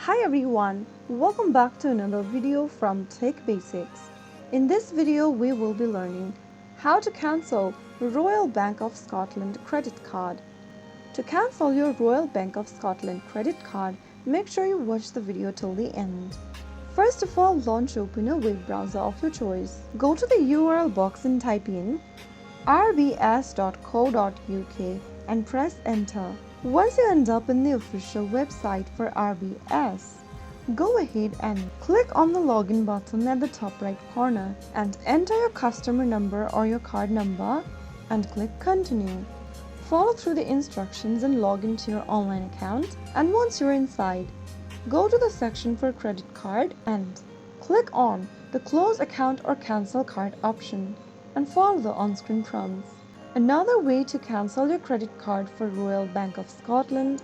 Hi everyone, welcome back to another video from Tech Basics. In this video we will be learning how to cancel Royal Bank of Scotland credit card. To cancel your Royal Bank of Scotland credit card, make sure you watch the video till the end. First of all, open a web browser of your choice. Go to the URL box and type in rbs.co.uk and press enter. Once you end up in the official website for RBS, go ahead and click on the login button at the top right corner and enter your customer number or your card number and click continue. Follow through the instructions and log into your online account, and once you're inside, go to the section for credit card and click on the close account or cancel card option and follow the on-screen prompts. Another way to cancel your credit card for Royal Bank of Scotland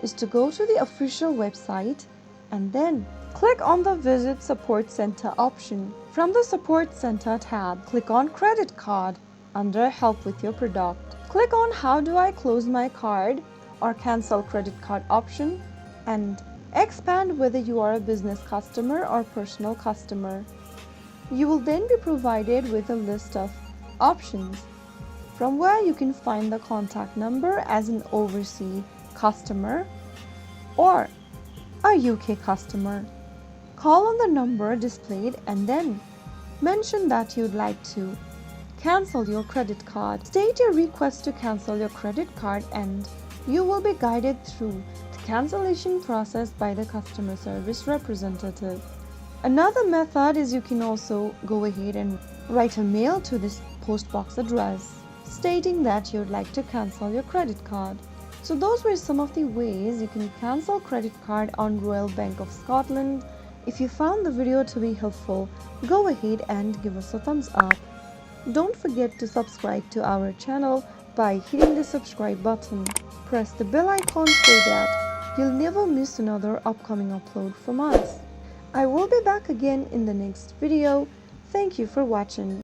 is to go to the official website and then click on the Visit Support Center option. From the Support Center tab, click on Credit Card under Help with your product. Click on How do I close my card or cancel credit card option and expand whether you are a business customer or personal customer. You will then be provided with a list of options from where you can find the contact number as an overseas customer or a UK customer. Call on the number displayed and then mention that you'd like to cancel your credit card. State your request to cancel your credit card and you will be guided through the cancellation process by the customer service representative. Another method is you can also go ahead and write a mail to this postbox address stating that you'd like to cancel your credit card. So those were some of the ways you can cancel credit card on Royal Bank of Scotland. If you found the video to be helpful, go ahead and give us a thumbs up. Don't forget to subscribe to our channel by hitting the subscribe button. Press the bell icon so that you'll never miss another upcoming upload from us. I will be back again in the next video. Thank you for watching.